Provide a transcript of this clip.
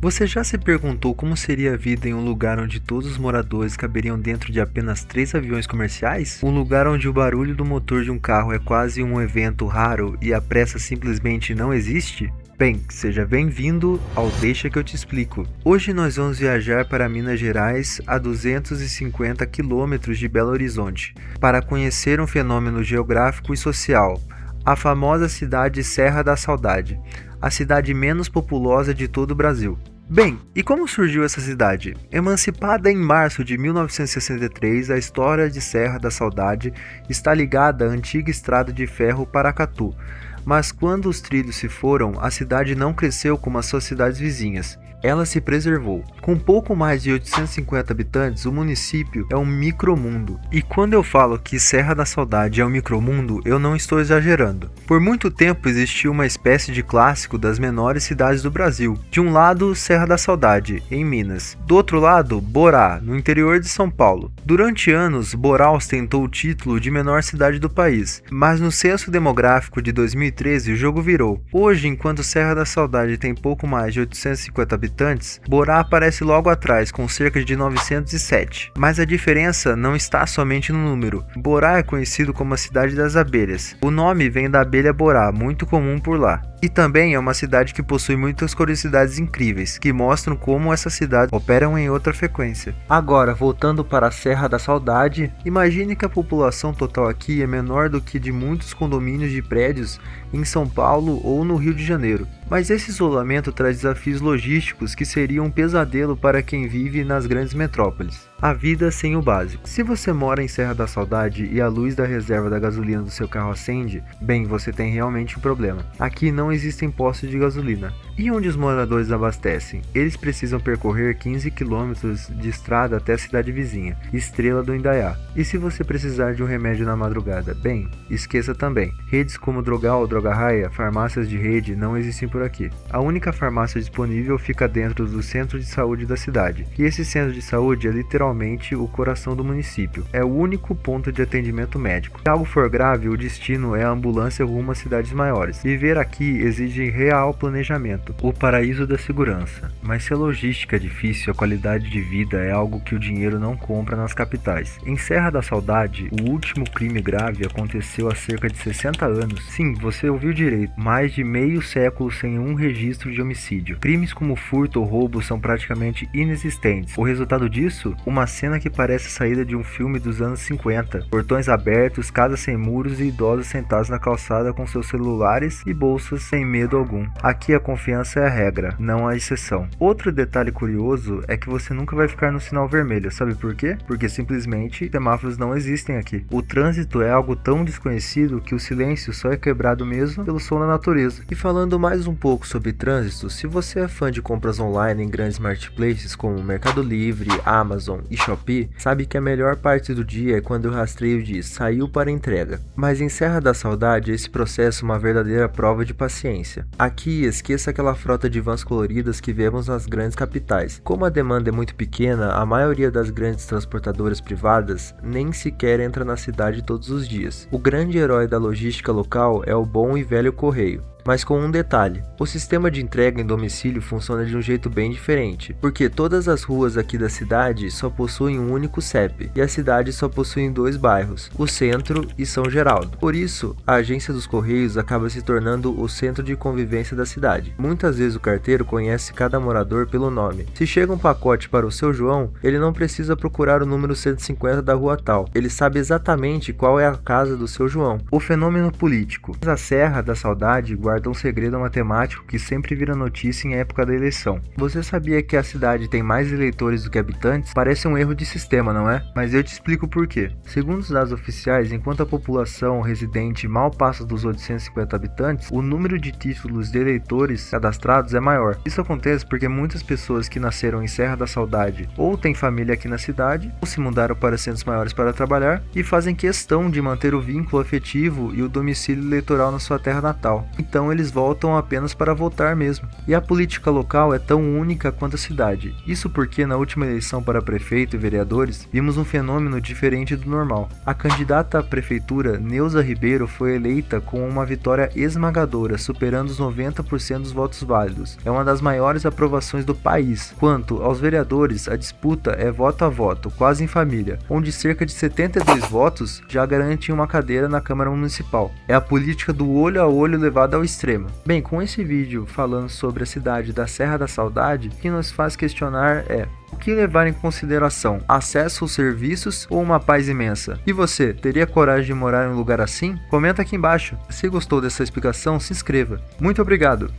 Você já se perguntou como seria a vida em um lugar onde todos os moradores caberiam dentro de apenas 3 aviões comerciais? Um lugar onde o barulho do motor de um carro é quase um evento raro e a pressa simplesmente não existe? Bem, seja bem-vindo ao Deixa que eu te explico. Hoje nós vamos viajar para Minas Gerais, a 250 quilômetros de Belo Horizonte, para conhecer um fenômeno geográfico e social, a famosa cidade Serra da Saudade, a cidade menos populosa de todo o Brasil. Bem, e como surgiu essa cidade? Emancipada em março de 1963, a história de Serra da Saudade está ligada à antiga estrada de ferro Paracatu, mas quando os trilhos se foram, a cidade não cresceu como as suas cidades vizinhas. Ela se preservou. Com pouco mais de 850 habitantes, o município é um micromundo. E quando eu falo que Serra da Saudade é um micromundo, eu não estou exagerando. Por muito tempo existiu uma espécie de clássico das menores cidades do Brasil. De um lado, Serra da Saudade, em Minas. Do outro lado, Borá, no interior de São Paulo. Durante anos, Borá ostentou o título de menor cidade do país, mas no censo demográfico de 2013 o jogo virou. Hoje, enquanto Serra da Saudade tem pouco mais de 850 habitantes, Borá aparece logo atrás com cerca de 907. Mas a diferença não está somente no número. Borá é conhecido como a cidade das abelhas. O nome vem da abelha borá, muito comum por lá. E também é uma cidade que possui muitas curiosidades incríveis, que mostram como essas cidades operam em outra frequência. Agora, voltando para a Serra da Saudade, imagine que a população total aqui é menor do que de muitos condomínios de prédios em São Paulo ou no Rio de Janeiro. Mas esse isolamento traz desafios logísticos que seriam um pesadelo para quem vive nas grandes metrópoles. A vida sem o básico. Se você mora em Serra da Saudade e a luz da reserva da gasolina do seu carro acende, bem, você tem realmente um problema. Aqui não existem postos de gasolina. E onde os moradores abastecem? Eles precisam percorrer 15 quilômetros de estrada até a cidade vizinha, Estrela do Indaiá. E se você precisar de um remédio na madrugada? Bem, esqueça também. Redes como Drogal ou Drogarraia, farmácias de rede, não existem por aqui. A única farmácia disponível fica dentro do centro de saúde da cidade. E esse centro de saúde é literalmente o coração do município. É o único ponto de atendimento médico. Se algo for grave, o destino é a ambulância rumo às cidades maiores. Viver aqui exige real planejamento. O paraíso da segurança. Mas se a logística é difícil, a qualidade de vida é algo que o dinheiro não compra nas capitais. Em Serra da Saudade, o último crime grave aconteceu há cerca de 60 anos. Sim, você ouviu direito. Mais de meio século sem um registro de homicídio. Crimes como furto ou roubo são praticamente inexistentes. O resultado disso? Uma cena que parece saída de um filme dos anos 50. Portões abertos, casas sem muros e idosos sentados na calçada com seus celulares e bolsas sem medo algum. Aqui a confiança é a regra, não a exceção. Outro detalhe curioso é que você nunca vai ficar no sinal vermelho, sabe por quê? Porque simplesmente semáforos não existem aqui. O trânsito é algo tão desconhecido que o silêncio só é quebrado mesmo pelo som da natureza. E falando mais um pouco sobre trânsito, se você é fã de compras online em grandes marketplaces como Mercado Livre, Amazon e Shopee, sabe que a melhor parte do dia é quando o rastreio diz saiu para entrega. Mas em Serra da Saudade, esse processo é uma verdadeira prova de paciência. Aqui, esqueça aquela frota de vans coloridas que vemos nas grandes capitais. Como a demanda é muito pequena, a maioria das grandes transportadoras privadas nem sequer entra na cidade todos os dias. O grande herói da logística local é o bom e velho correio. Mas com um detalhe, o sistema de entrega em domicílio funciona de um jeito bem diferente, porque todas as ruas aqui da cidade só possuem um único CEP, e a cidade só possui 2 bairros, o Centro e São Geraldo. Por isso, a agência dos Correios acaba se tornando o centro de convivência da cidade. Muitas vezes o carteiro conhece cada morador pelo nome. Se chega um pacote para o seu João, ele não precisa procurar o número 150 da rua tal, ele sabe exatamente qual é a casa do seu João. O fenômeno político. A Serra da Saudade guarda um segredo matemático que sempre vira notícia em época da eleição. Você sabia que a cidade tem mais eleitores do que habitantes? Parece um erro de sistema, não é? Mas eu te explico por quê. Segundo os dados oficiais, enquanto a população residente mal passa dos 850 habitantes, o número de títulos de eleitores cadastrados é maior. Isso acontece porque muitas pessoas que nasceram em Serra da Saudade ou têm família aqui na cidade, ou se mudaram para centros maiores para trabalhar e fazem questão de manter o vínculo afetivo e o domicílio eleitoral na sua terra natal. Então, então eles voltam apenas para votar mesmo. E a política local é tão única quanto a cidade. Isso porque na última eleição para prefeito e vereadores, vimos um fenômeno diferente do normal. A candidata à prefeitura, Neuza Ribeiro, foi eleita com uma vitória esmagadora, superando os 90% dos votos válidos. É uma das maiores aprovações do país. Quanto aos vereadores, a disputa é voto a voto, quase em família, onde cerca de 72 votos já garantem uma cadeira na Câmara Municipal. É a política do olho a olho levada ao extremo. Bem, com esse vídeo falando sobre a cidade da Serra da Saudade, o que nos faz questionar é: o que levar em consideração? Acesso aos serviços ou uma paz imensa? E você, teria coragem de morar em um lugar assim? Comenta aqui embaixo. Se gostou dessa explicação, se inscreva. Muito obrigado!